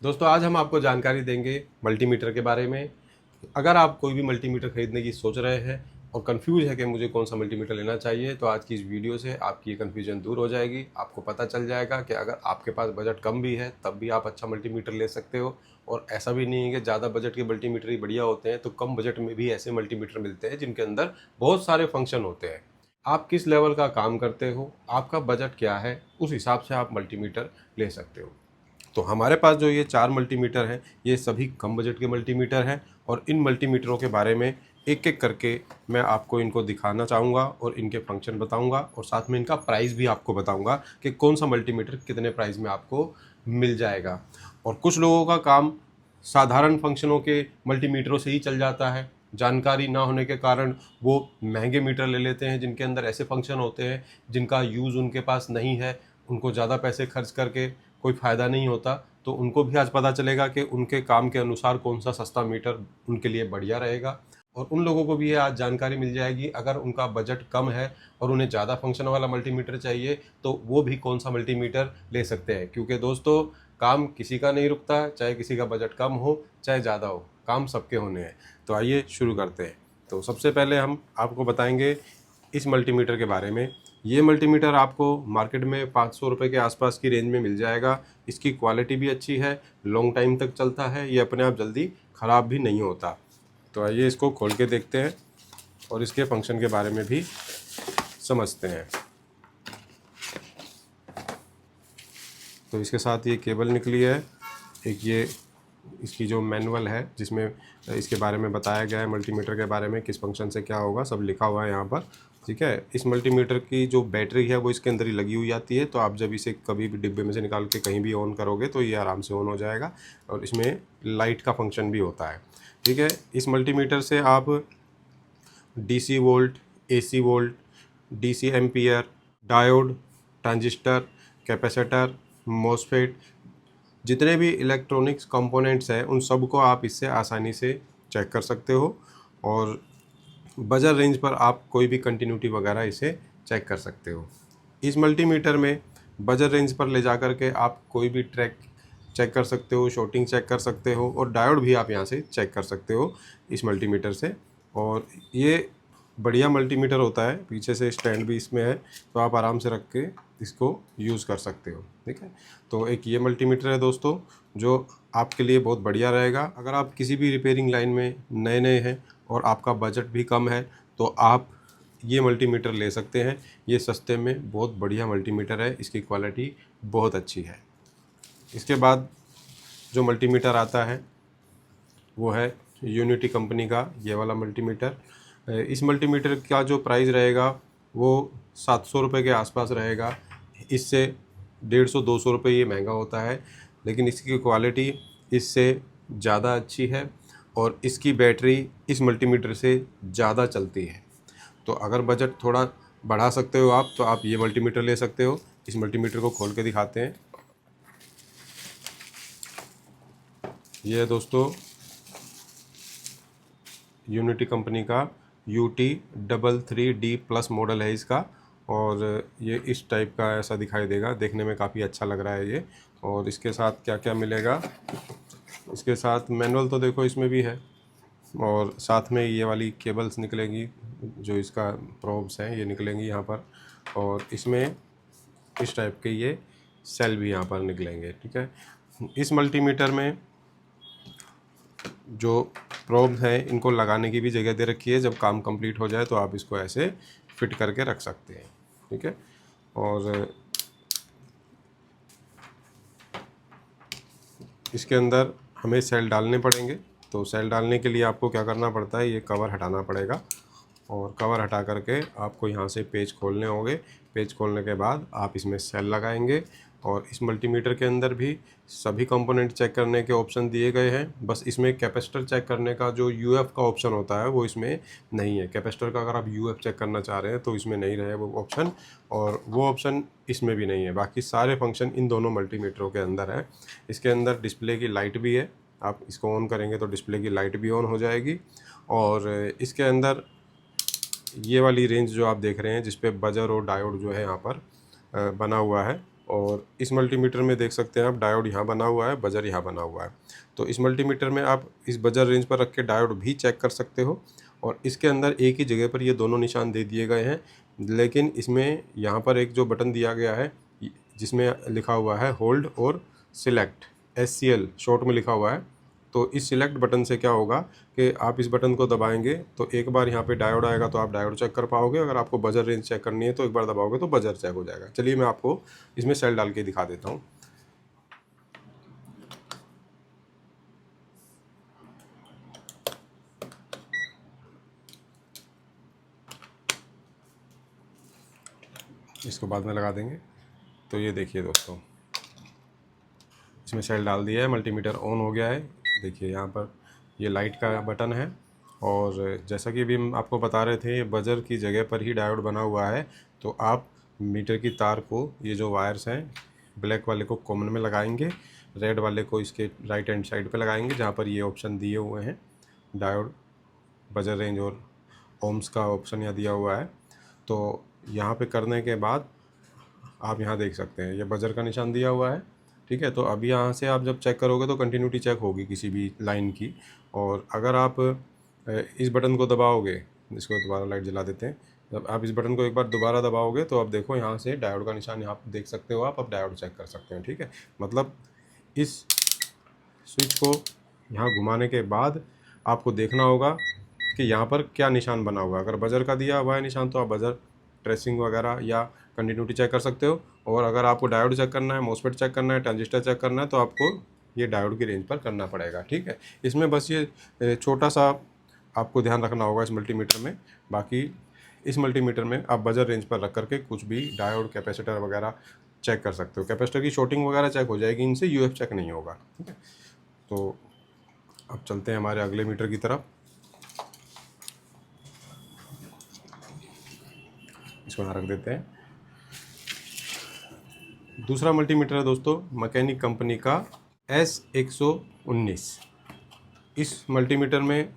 दोस्तों आज हम आपको जानकारी देंगे मल्टीमीटर के बारे में। अगर आप कोई भी मल्टीमीटर खरीदने की सोच रहे हैं और कंफ्यूज है कि मुझे कौन सा मल्टीमीटर लेना चाहिए, तो आज की इस वीडियो से आपकी ये कन्फ्यूजन दूर हो जाएगी। आपको पता चल जाएगा कि अगर आपके पास बजट कम भी है तब भी आप अच्छा मल्टीमीटर ले सकते हो। और ऐसा भी नहीं है कि ज़्यादा बजट के मल्टीमीटर ही बढ़िया होते हैं, तो कम बजट में भी ऐसे मल्टीमीटर मिलते हैं जिनके अंदर बहुत सारे फंक्शन होते हैं। आप किस लेवल का काम करते हो, आपका बजट क्या है, उस हिसाब से आप मल्टीमीटर ले सकते हो। तो हमारे पास जो ये 4 मल्टीमीटर हैं, ये सभी कम बजट के मल्टीमीटर हैं और इन मल्टीमीटरों के बारे में एक-एक करके मैं आपको इनको दिखाना चाहूँगा और इनके फंक्शन बताऊँगा और साथ में इनका प्राइस भी आपको बताऊँगा कि कौन-सा मल्टीमीटर कितने प्राइस में आपको मिल जाएगा। और कुछ लोगों का काम साधारण फंक्शनों के मल्टीमीटरों से ही चल जाता है। जानकारी ना होने के कारण वो महँगे मीटर ले लेते हैं जिनके अंदर ऐसे फंक्शन होते हैं जिनका यूज़ उनके पास नहीं है। उनको ज़्यादा पैसे खर्च करके कोई फ़ायदा नहीं होता। तो उनको भी आज पता चलेगा कि उनके काम के अनुसार कौन सा सस्ता मीटर उनके लिए बढ़िया रहेगा। और उन लोगों को भी ये आज जानकारी मिल जाएगी, अगर उनका बजट कम है और उन्हें ज़्यादा फंक्शन वाला मल्टीमीटर चाहिए तो वो भी कौन सा मल्टीमीटर ले सकते हैं। क्योंकि दोस्तों काम किसी का नहीं रुकता, चाहे किसी का बजट कम हो चाहे ज़्यादा हो, काम सबके होने हैं। तो आइए शुरू करते हैं। तो सबसे पहले हम आपको बताएंगे इस मल्टीमीटर के बारे में। ये मल्टीमीटर आपको मार्केट में 500 रुपये के आसपास की रेंज में मिल जाएगा। इसकी क्वालिटी भी अच्छी है, लॉन्ग टाइम तक चलता है, ये अपने आप जल्दी ख़राब भी नहीं होता। तो आइए इसको खोल के देखते हैं और इसके फंक्शन के बारे में भी समझते हैं। तो इसके साथ ये केबल निकली है, एक ये इसकी जो मैनुअल है जिसमें इसके बारे में बताया गया है, मल्टीमीटर के बारे में किस फंक्शन से क्या होगा सब लिखा हुआ है यहाँ पर। ठीक है, इस मल्टीमीटर की जो बैटरी है वो इसके अंदर ही लगी हुई आती है, तो आप जब इसे कभी भी डिब्बे में से निकाल के कहीं भी ऑन करोगे तो ये आराम से ऑन हो जाएगा। और इसमें लाइट का फंक्शन भी होता है। ठीक है, इस मल्टीमीटर से आप DC volt, AC volt, DC ampere, diode, transistor, capacitor, MOSFET, जितने भी इलेक्ट्रॉनिक्स कंपोनेंट्स हैं उन सब को आप इससे आसानी से चेक कर सकते हो। और बजर रेंज पर आप कोई भी कंटिन्यूटी वगैरह इसे चेक कर सकते हो। इस मल्टीमीटर में बजर रेंज पर ले जा कर के आप कोई भी ट्रैक चेक कर सकते हो, शॉर्टिंग चेक कर सकते हो और डायोड भी आप यहाँ से चेक कर सकते हो इस मल्टीमीटर से। और ये बढ़िया मल्टीमीटर होता है, पीछे से स्टैंड भी इसमें है, तो आप आराम से रख के इसको यूज़ कर सकते हो। ठीक है, तो एक ये मल्टीमीटर है दोस्तों जो आपके लिए बहुत बढ़िया रहेगा। अगर आप किसी भी रिपेयरिंग लाइन में नए नए हैं और आपका बजट भी कम है तो आप ये मल्टीमीटर ले सकते हैं। ये सस्ते में बहुत बढ़िया मल्टीमीटर है, इसकी क्वालिटी बहुत अच्छी है। इसके बाद जो मल्टीमीटर आता है वो है यूनिटी कंपनी का ये वाला मल्टीमीटर। इस मल्टीमीटर का जो प्राइस रहेगा वो 700 रुपये के आसपास रहेगा। इससे 150-200 रुपये ये महंगा होता है, लेकिन इसकी क्वालिटी इससे ज़्यादा अच्छी है और इसकी बैटरी इस मल्टीमीटर से ज़्यादा चलती है। तो अगर बजट थोड़ा बढ़ा सकते हो आप तो आप ये मल्टीमीटर ले सकते हो। इस मल्टीमीटर को खोल के दिखाते हैं। ये है दोस्तों यूनिटी कंपनी का UT33D+ मॉडल है इसका। और ये इस टाइप का ऐसा दिखाई देगा, देखने में काफ़ी अच्छा लग रहा है ये। और इसके साथ क्या क्या मिलेगा, इसके साथ मैनुअल तो देखो इसमें भी है और साथ में ये वाली केबल्स निकलेंगी, जो इसका प्रोब्स हैं ये निकलेंगी यहाँ पर। और इसमें इस टाइप के ये सेल भी यहाँ पर निकलेंगे। ठीक है, इस मल्टीमीटर में जो प्रोब्स हैं इनको लगाने की भी जगह दे रखी है, जब काम कंप्लीट हो जाए तो आप इसको ऐसे फिट करके रख सकते हैं। ठीक है, और इसके अंदर हमें सेल डालने पड़ेंगे। तो सेल डालने के लिए आपको क्या करना पड़ता है, ये कवर हटाना पड़ेगा और कवर हटा करके आपको यहाँ से पेज खोलने होंगे। पेज खोलने के बाद आप इसमें सेल लगाएंगे। और इस मल्टीमीटर के अंदर भी सभी कंपोनेंट चेक करने के ऑप्शन दिए गए हैं, बस इसमें कैपेसिटर चेक करने का जो UF का ऑप्शन होता है वो इसमें नहीं है। कैपेसिटर का अगर आप UF चेक करना चाह रहे हैं तो इसमें नहीं रहे वो ऑप्शन, और वो ऑप्शन इसमें भी नहीं है। बाकी सारे फंक्शन इन दोनों मल्टीमीटरों के अंदर है। इसके अंदर डिस्प्ले की लाइट भी है, आप इसको ऑन करेंगे तो डिस्प्ले की लाइट भी ऑन हो जाएगी। और इसके अंदर ये वाली रेंज जो आप देख रहे हैं जिस पे बजर और डायोड जो है यहाँ पर बना हुआ है, और इस मल्टीमीटर में देख सकते हैं आप डायोड यहाँ बना हुआ है, बजर यहाँ बना हुआ है। तो इस मल्टीमीटर में आप इस बजर रेंज पर रख के डायोड भी चेक कर सकते हो, और इसके अंदर एक ही जगह पर ये दोनों निशान दे दिए गए हैं। लेकिन इसमें यहाँ पर एक जो बटन दिया गया है जिसमें लिखा हुआ है होल्ड और सिलेक्ट, SCL शॉर्ट में लिखा हुआ है। तो इस सिलेक्ट बटन से क्या होगा कि आप इस बटन को दबाएंगे तो एक बार यहाँ पे डायोड आएगा तो आप डायोड चेक कर पाओगे। अगर आपको बजर रेंज चेक करनी है तो एक बार दबाओगे तो बजर चेक हो जाएगा। चलिए मैं आपको इसमें सेल डाल के दिखा देता हूँ। इसको बाद में लगा देंगे। तो ये देखिए दोस्तों, इसमें सेल डाल दिया है, मल्टीमीटर ऑन हो गया है। देखिए यहाँ पर ये लाइट का बटन है, और जैसा कि अभी हम आपको बता रहे थे, ये बजर की जगह पर ही डायोड बना हुआ है। तो आप मीटर की तार को, ये जो वायर्स हैं, ब्लैक वाले को कॉमन में लगाएंगे, रेड वाले को इसके राइट हैंड साइड पे लगाएंगे जहाँ पर ये ऑप्शन दिए हुए हैं, डायोड, बजर रेंज और ओम्स का ऑप्शन यहाँ दिया हुआ है। तो यहाँ पे करने के बाद आप यहाँ देख सकते हैं ये बजर का निशान दिया हुआ है, ठीक है। तो अभी यहाँ से आप जब चेक करोगे तो कंटिन्यूटी चेक होगी किसी भी लाइन की। और अगर आप इस बटन को दबाओगे, इसको दोबारा लाइट जला देते हैं, जब आप इस बटन को एक बार दोबारा दबाओगे तो आप देखो यहाँ से डायोड का निशान यहाँ देख सकते हो, आप अब डायोड चेक कर सकते हैं, ठीक है। मतलब इस स्विच को यहाँ घुमाने के बाद आपको देखना होगा कि यहाँ पर क्या निशान बना हुआ है। अगर बजर का दिया हुआ है निशान तो आप बजर, ट्रेसिंग वगैरह या कंटिन्यूटी चेक कर सकते हो। और अगर आपको डायोड चेक करना है, मॉसफेट चेक करना है, ट्रांजिस्टर चेक करना है तो आपको ये डायोड की रेंज पर करना पड़ेगा, ठीक है। इसमें बस ये छोटा सा आपको ध्यान रखना होगा इस मल्टीमीटर में। बाकी इस मल्टीमीटर में आप बजर रेंज पर रख करके कुछ भी डायोड, कैपेसिटर वगैरह चेक कर सकते हो। कैपेसिटर की शॉर्टिंग वगैरह चेक हो जाएगी, इनसे UF चेक नहीं होगा, ठीक है। तो अब चलते हैं हमारे अगले मीटर की तरफ। इसको यहाँ रख देते हैं। दूसरा मल्टीमीटर है दोस्तों मैकेनिक कंपनी का S119। इस मल्टीमीटर में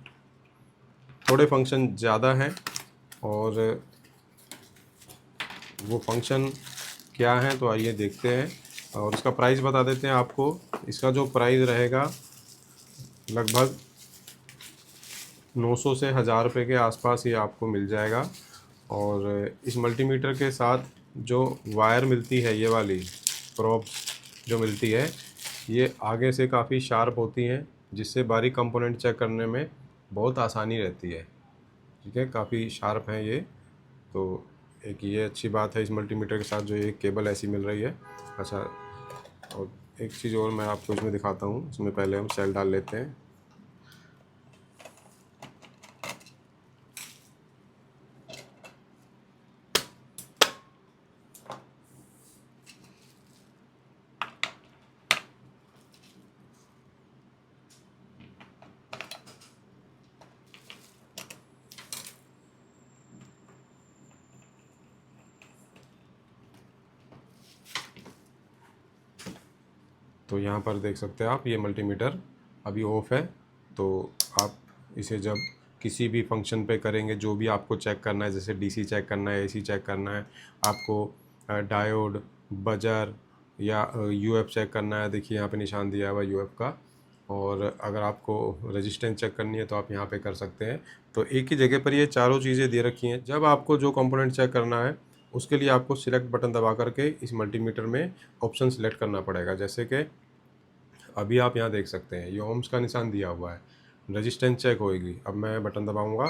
थोड़े फंक्शन ज़्यादा हैं, और वो फंक्शन क्या हैं तो आइए देखते हैं, और इसका प्राइस बता देते हैं आपको। इसका जो प्राइस रहेगा लगभग 900 से 1000 रुपये के आसपास ये आपको मिल जाएगा। और इस मल्टीमीटर के साथ जो वायर मिलती है, ये वाली प्रोब्स जो मिलती है, ये आगे से काफ़ी शार्प होती हैं, जिससे बारीक कंपोनेंट चेक करने में बहुत आसानी रहती है, ठीक है। काफ़ी शार्प हैं ये। तो एक ये अच्छी बात है इस मल्टीमीटर के साथ, जो ये केबल ऐसी मिल रही है। अच्छा, और एक चीज़ और मैं आपको इसमें दिखाता हूँ। इसमें पहले हम सेल डाल लेते हैं। तो यहाँ पर देख सकते हैं आप, ये मल्टीमीटर अभी ऑफ है। तो आप इसे जब किसी भी फंक्शन पे करेंगे, जो भी आपको चेक करना है, जैसे DC चेक करना है, AC चेक करना है, आपको डायोड, बजर या UF चेक करना है, देखिए यहाँ पे निशान दिया हुआ UF का। और अगर आपको रेजिस्टेंस चेक करनी है तो आप यहाँ पे कर सकते हैं। तो एक ही जगह पर ये चारों चीज़ें दे रखी हैं। जब आपको जो कंपोनेंट चेक करना है उसके लिए आपको सिलेक्ट बटन दबा करके इस मल्टीमीटर में ऑप्शन सिलेक्ट करना पड़ेगा। जैसे कि अभी आप यहाँ देख सकते हैं ये ओम्स का निशान दिया हुआ है, रेजिस्टेंस चेक होएगी। अब मैं बटन दबाऊंगा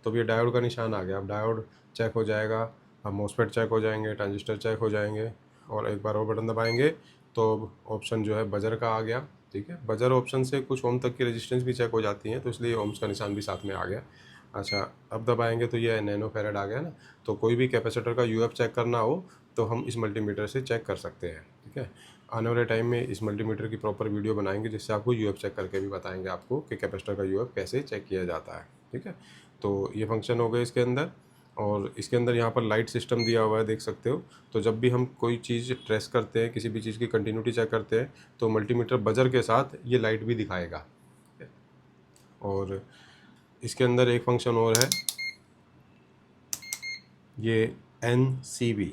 तो ये डायोड का निशान आ गया। अब डायोड चेक हो जाएगा, अब मॉसफेट चेक हो जाएंगे, ट्रांजिस्टर चेक हो जाएंगे। और एक बार और बटन दबाएंगे तो ऑप्शन जो है बजर का आ गया, ठीक है। बजर ऑप्शन से कुछ ओम तक की रेजिस्टेंस भी चेक हो जाती हैं, तो इसलिए ओम्स का निशान भी साथ में आ गया। अच्छा, अब दबाएंगे तो ये नैनो फैरड आ गया ना। तो कोई भी कैपेसिटर का UF चेक करना हो तो हम इस मल्टीमीटर से चेक कर सकते हैं, ठीक है। आने वाले टाइम में इस मल्टीमीटर की प्रॉपर वीडियो बनाएंगे, जिससे आपको UF चेक करके भी बताएंगे आपको कि कैपेसिटर का UF कैसे चेक किया जाता है, ठीक है। तो ये फंक्शन हो गए इसके अंदर। और इसके अंदर यहाँ पर लाइट सिस्टम दिया हुआ है, देख सकते हो। तो जब भी हम कोई चीज़ ट्रेस करते हैं, किसी भी चीज़ की कंटिन्यूटी चेक करते हैं, तो मल्टीमीटर बजर के साथ ये लाइट भी दिखाएगा। और इसके अंदर एक फंक्शन और है, ये NCB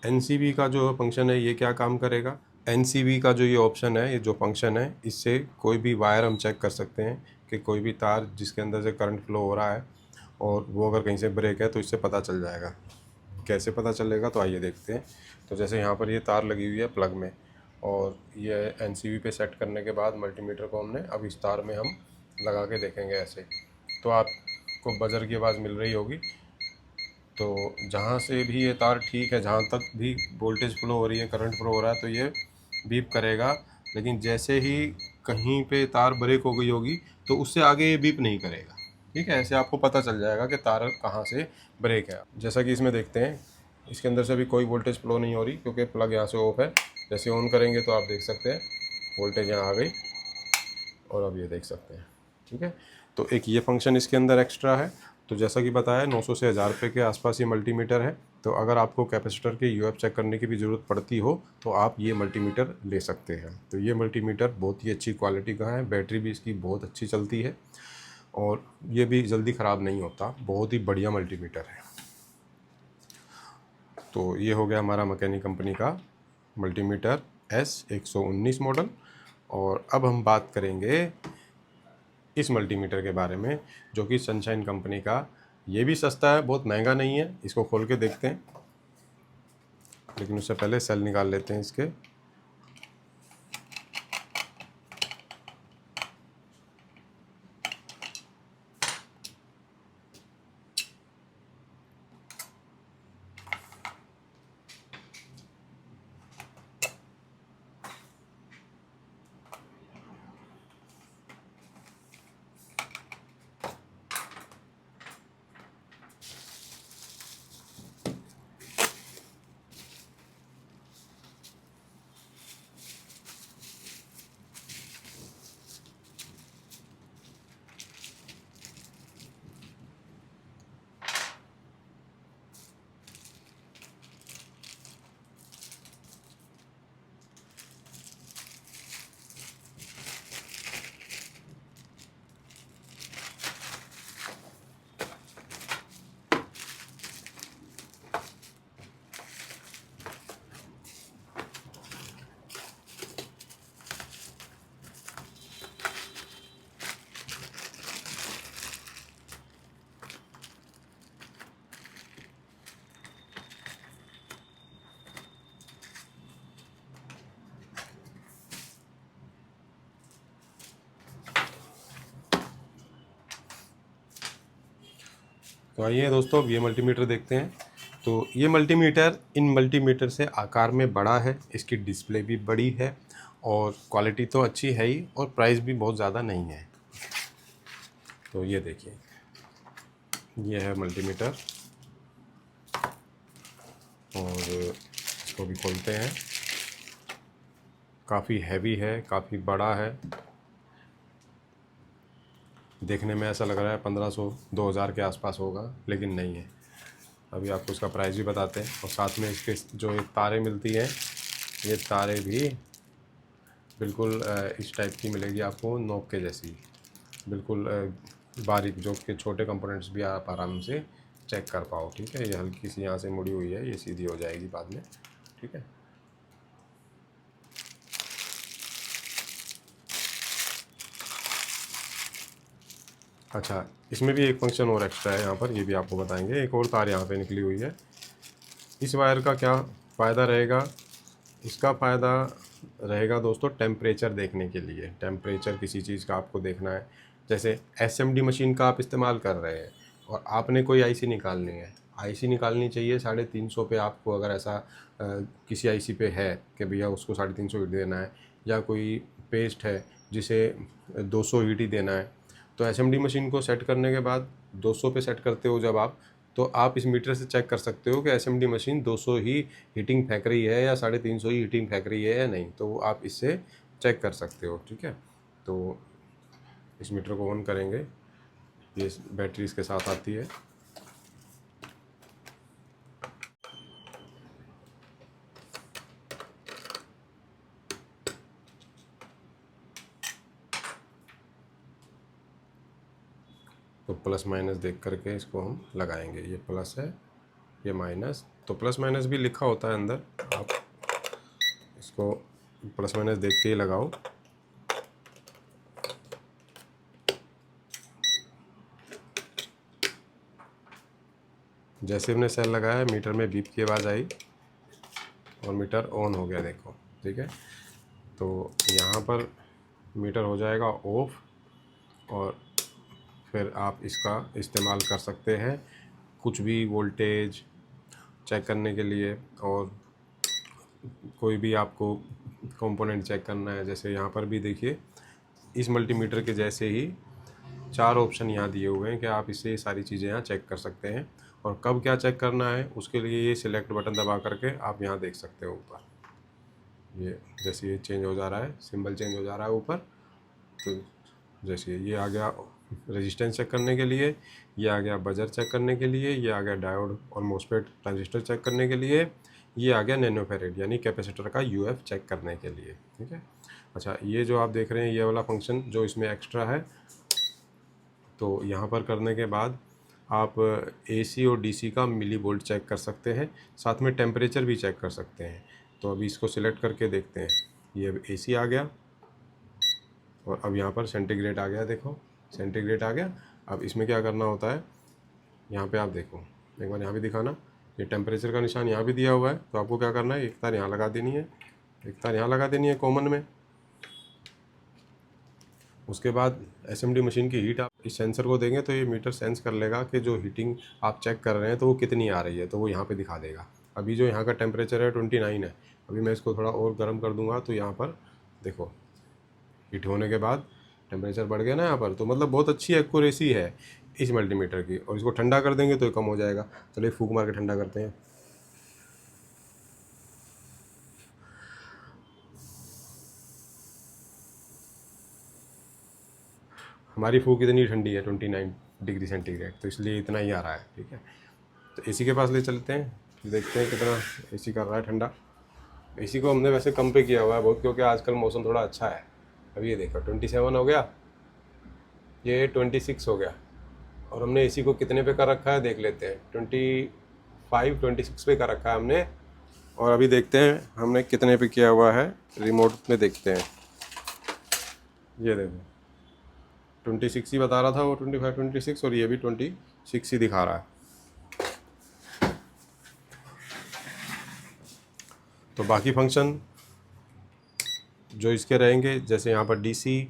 एनसीबी का जो फंक्शन है ये क्या काम करेगा, एनसीबी का जो ये ऑप्शन है, ये जो फंक्शन है, इससे कोई भी वायर हम चेक कर सकते हैं कि कोई भी तार जिसके अंदर से करंट फ्लो हो रहा है और वो अगर कहीं से ब्रेक है तो इससे पता चल जाएगा। कैसे पता चलेगा, तो आइए देखते हैं। तो जैसे यहाँ पर ये तार लगी हुई है प्लग में, और ये एनसीबी पे सेट करने के बाद मल्टीमीटर को हमने अब इस तार में हम लगा के देखेंगे ऐसे, तो आपको बजर की आवाज़ मिल रही होगी। तो जहाँ से भी ये तार ठीक है, जहाँ तक भी वोल्टेज फ्लो हो रही है, करंट फ्लो हो रहा है, तो ये बीप करेगा। लेकिन जैसे ही कहीं पे तार ब्रेक हो गई होगी तो उससे आगे ये बीप नहीं करेगा। ठीक है, ऐसे आपको पता चल जाएगा कि तार कहाँ से ब्रेक है। जैसा कि इसमें देखते हैं, इसके अंदर से भी कोई वोल्टेज फ्लो नहीं हो रही क्योंकि प्लग यहाँ से ऑफ है। जैसे ऑन करेंगे तो आप देख सकते हैं वोल्टेज यहाँ आ गई, और अब ये देख सकते हैं। ठीक है, तो एक ये फंक्शन इसके अंदर एक्स्ट्रा है। तो जैसा कि बताया 900 से 1000 रुपये के आसपास ये मल्टीमीटर है। तो अगर आपको कैपेसिटर के यूएफ चेक करने की भी ज़रूरत पड़ती हो तो आप ये मल्टीमीटर ले सकते हैं। तो ये मल्टीमीटर बहुत ही अच्छी क्वालिटी का है, बैटरी भी इसकी बहुत अच्छी चलती है और ये भी जल्दी ख़राब नहीं होता। बहुत ही बढ़िया मल्टीमीटर है। तो ये हो गया हमारा मैकेनिक कंपनी का मल्टीमीटर S119 मॉडल। और अब हम बात करेंगे इस मल्टीमीटर के बारे में, जो कि सनशाइन कंपनी का। ये भी सस्ता है, बहुत महंगा नहीं है। इसको खोल के देखते हैं, लेकिन उससे पहले सेल निकाल लेते हैं इसके। तो आइए दोस्तों, अब ये मल्टीमीटर देखते हैं। तो ये मल्टीमीटर इन मल्टीमीटर से आकार में बड़ा है, इसकी डिस्प्ले भी बड़ी है और क्वालिटी तो अच्छी है ही, और प्राइस भी बहुत ज़्यादा नहीं है। तो ये देखिए, ये है मल्टीमीटर, और इसको भी खोलते हैं। काफ़ी हैवी है, काफ़ी बड़ा है। देखने में ऐसा लग रहा है 1500-2000 के आसपास होगा, लेकिन नहीं है। अभी आपको इसका प्राइस भी बताते हैं, और साथ में इसके जो ये तारें मिलती हैं, ये तारें भी बिल्कुल इस टाइप की मिलेगी आपको, नोक के जैसी, बिल्कुल बारीक, जो कि छोटे कंपोनेंट्स भी आप आराम से चेक कर पाओ। ठीक है, ये हल्की सी यहाँ से मुड़ी हुई है, ये सीधी हो जाएगी बाद में। ठीक है, अच्छा, इसमें भी एक फंक्शन और एक्स्ट्रा है यहाँ पर, ये भी आपको बताएंगे। एक और तार यहाँ पे निकली हुई है। इस वायर का क्या फ़ायदा रहेगा? इसका फ़ायदा रहेगा दोस्तों टेम्परेचर देखने के लिए। टेम्परेचर किसी चीज़ का आपको देखना है, जैसे एसएमडी मशीन का आप इस्तेमाल कर रहे हैं और आपने कोई आईसी निकालनी है। आईसी निकालनी चाहिए 350 पे आपको, अगर ऐसा किसी आईसी पे है कि भैया उसको 350 हीट देना है, या कोई पेस्ट है जिसे 200 हीट ही देना है, तो एसएमडी मशीन को सेट करने के बाद 200 पे सेट करते हो जब आप, तो आप इस मीटर से चेक कर सकते हो कि एसएमडी मशीन 200 ही हीटिंग फेंक रही है या 350 ही हीटिंग फेंक रही है या नहीं। तो आप इससे चेक कर सकते हो। ठीक है, तो इस मीटर को ऑन करेंगे, ये बैटरी इसके साथ आती है। तो प्लस माइनस देख करके इसको हम लगाएंगे। ये प्लस है, ये माइनस, तो प्लस माइनस भी लिखा होता है अंदर, आप इसको प्लस माइनस देख के ही लगाओ। जैसे हमने सेल लगाया मीटर में बीप की आवाज़ आई और मीटर ऑन हो गया, देखो ठीक है। तो यहाँ पर मीटर हो जाएगा ऑफ और फिर आप इसका इस्तेमाल कर सकते हैं कुछ भी वोल्टेज चेक करने के लिए, और कोई भी आपको कंपोनेंट चेक करना है। जैसे यहाँ पर भी देखिए इस मल्टीमीटर के जैसे ही 4 ऑप्शन यहाँ दिए हुए हैं कि आप इससे ये सारी चीज़ें यहाँ चेक कर सकते हैं, और कब क्या चेक करना है उसके लिए ये सिलेक्ट बटन दबा करके आप यहाँ देख सकते हो ऊपर। ये जैसे ये चेंज हो जा रहा है, सिंबल चेंज हो जा रहा है ऊपर, तो जैसे ये आ गया रेजिस्टेंस चेक करने के लिए, ये आ गया बजर चेक करने के लिए, ये आ गया डायोड और मॉसफेट ट्रांजिस्टर चेक करने के लिए, ये आ गया नैनोफैरेड यानी कैपेसिटर का यूएफ चेक करने के लिए, ठीक है। अच्छा, ये जो आप देख रहे हैं ये वाला फंक्शन जो इसमें एक्स्ट्रा है, तो यहाँ पर करने के बाद आप एसी और डीसी का मिली वोल्ट चेक कर सकते हैं, साथ में टेम्परेचर भी चेक कर सकते हैं। तो अभी इसको सिलेक्ट करके देखते हैं, ये अब एसी आ गया और अब यहाँ पर सेंटीग्रेड आ गया, देखो सेंटीग्रेड आ गया। अब इसमें क्या करना होता है, यहाँ पे आप देखो एक बार यहाँ भी दिखाना, ये टेम्परेचर का निशान यहाँ भी दिया हुआ है, तो आपको क्या करना है, एक तार यहाँ लगा देनी है, एक तार यहाँ लगा देनी है कॉमन में। उसके बाद एसएमडी मशीन की हीट आप इस सेंसर को देंगे तो ये मीटर सेंस कर लेगा कि जो हीटिंग आप चेक कर रहे हैं तो वो कितनी आ रही है, तो वो यहाँ पे दिखा देगा। अभी जो यहाँ का टेम्परेचर है 29 है, अभी मैं इसको थोड़ा और गर्म कर दूंगा तो यहाँ पर देखो हीट होने के बाद टेम्परेचर बढ़ गया ना यहाँ पर, तो मतलब बहुत अच्छी एक्यूरेसी है इस मल्टीमीटर की। और इसको ठंडा कर देंगे तो ये कम हो जाएगा। चलिए फूंक मार के ठंडा करते हैं। हमारी फूक इतनी ठंडी है 29 डिग्री सेंटीग्रेड, तो इसलिए इतना ही आ रहा है, ठीक है। तो एसी के पास ले चलते हैं, देखते हैं कितना एसी कर रहा है ठंडा। एसी को हमने वैसे कम पे किया हुआ है बहुत, क्योंकि आजकल मौसम थोड़ा अच्छा है। अभी ये देखो 27 हो गया, ये 26 हो गया, और हमने एसी को कितने पे कर रखा है देख लेते हैं। 26 पे कर रखा है हमने, और अभी देखते हैं हमने कितने पे किया हुआ है, रिमोट में देखते हैं। ये देखो 26 ही बता रहा था वो, 25 26, और ये भी 26 ही दिखा रहा है। तो बाकी फंक्शन जो इसके रहेंगे, जैसे यहाँ पर डीसी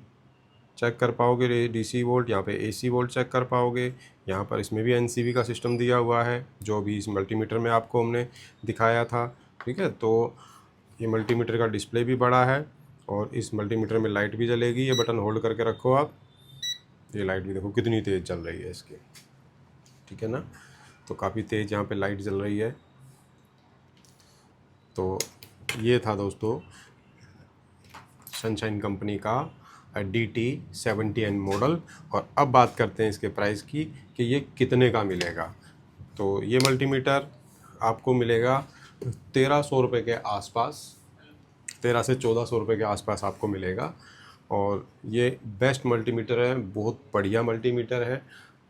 चेक कर पाओगे, डीसी वोल्ट, यहाँ पे एसी वोल्ट चेक कर पाओगे। यहाँ पर इसमें भी एनसीवी का सिस्टम दिया हुआ है जो भी इस मल्टीमीटर में आपको हमने दिखाया था, ठीक है। तो ये मल्टीमीटर का डिस्प्ले भी बड़ा है, और इस मल्टीमीटर में लाइट भी जलेगी। ये बटन होल्ड करके रखो आप, ये लाइट भी देखो कितनी तेज़ चल रही है इसकी, ठीक है ना। तो काफ़ी तेज़ यहाँ पे लाइट जल रही है। तो ये था दोस्तों सनशाइन कंपनी का DT70N मॉडल। और अब बात करते हैं इसके प्राइस की कि ये कितने का मिलेगा। तो ये मल्टीमीटर आपको मिलेगा 1300 रुपये के आसपास, 1300 से 1400 रुपये के आसपास आपको मिलेगा। और ये बेस्ट मल्टीमीटर है, बहुत बढ़िया मल्टीमीटर है।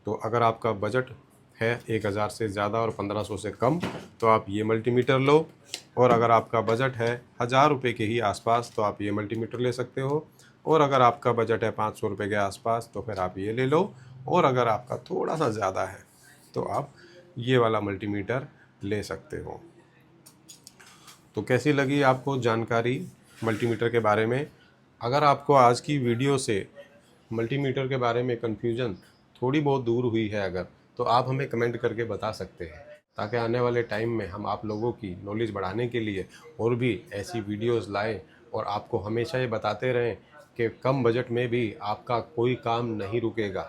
तो अगर आपका बजट है 1000 से ज़्यादा और 1500 से कम, तो आप ये मल्टीमीटर लो। और अगर आपका बजट है 1000 रुपये के ही आसपास, तो आप ये मल्टीमीटर ले सकते हो। और अगर आपका बजट है 500 रुपये के आसपास, तो फिर आप ये ले लो। और अगर आपका थोड़ा सा ज़्यादा है तो आप ये वाला मल्टीमीटर ले सकते हो। तो कैसी लगी आपको जानकारी मल्टीमीटर के बारे में? अगर आपको आज की वीडियो से मल्टीमीटर के बारे में कन्फ्यूजन थोड़ी बहुत दूर हुई है अगर, तो आप हमें कमेंट करके बता सकते हैं, ताकि आने वाले टाइम में हम आप लोगों की नॉलेज बढ़ाने के लिए और भी ऐसी वीडियोस लाएं, और आपको हमेशा ये बताते रहें कि कम बजट में भी आपका कोई काम नहीं रुकेगा,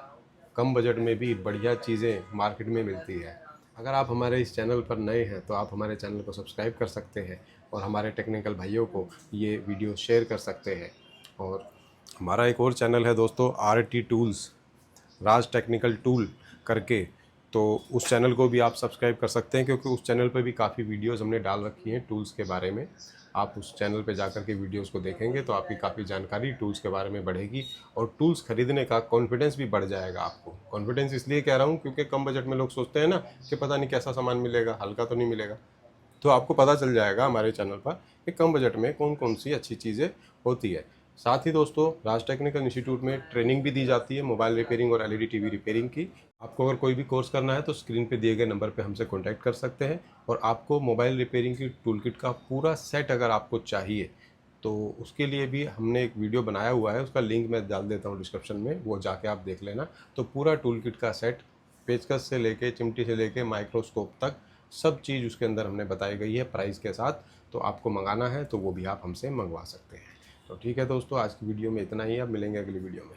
कम बजट में भी बढ़िया चीज़ें मार्केट में मिलती है। अगर आप हमारे इस चैनल पर नए हैं तो आप हमारे चैनल को सब्सक्राइब कर सकते हैं, और हमारे टेक्निकल भाइयों को ये वीडियो शेयर कर सकते हैं। और हमारा एक और चैनल है दोस्तों, RT टूल्स, राज टेक्निकल टूल करके, तो उस चैनल को भी आप सब्सक्राइब कर सकते हैं, क्योंकि उस चैनल पर भी काफ़ी वीडियोस हमने डाल रखी हैं टूल्स के बारे में। आप उस चैनल पे जाकर के वीडियोस को देखेंगे तो आपकी काफ़ी जानकारी टूल्स के बारे में बढ़ेगी और टूल्स खरीदने का कॉन्फिडेंस भी बढ़ जाएगा। आपको कॉन्फिडेंस इसलिए कह रहा हूँ क्योंकि कम बजट में लोग सोचते हैं ना कि पता नहीं कैसा सामान मिलेगा, हल्का तो नहीं मिलेगा। तो आपको पता चल जाएगा हमारे चैनल पर कि कम बजट में कौन कौन सी अच्छी चीज़ें होती है। साथ ही दोस्तों राज टेक्निकल इंस्टीट्यूट में ट्रेनिंग भी दी जाती है मोबाइल रिपेयरिंग और एलईडी टीवी रिपेयरिंग की। आपको अगर कोई भी कोर्स करना है तो स्क्रीन पे दिए गए नंबर पे हमसे कांटेक्ट कर सकते हैं। और आपको मोबाइल रिपेयरिंग की टूल किट का पूरा सेट अगर आपको चाहिए तो उसके लिए भी हमने एक वीडियो बनाया हुआ है, उसका लिंक मैं डाल देता हूँ डिस्क्रिप्शन में, वो जाके आप देख लेना। तो पूरा टूल किट का सेट, पेचकस से लेके चिमटी से लेके माइक्रोस्कोप तक सब चीज़ उसके अंदर हमने बताई गई है प्राइस के साथ। तो आपको मंगाना है तो वो भी आप हमसे मंगवा सकते हैं। तो ठीक है दोस्तों, आज की वीडियो में इतना ही, अब मिलेंगे अगली वीडियो में।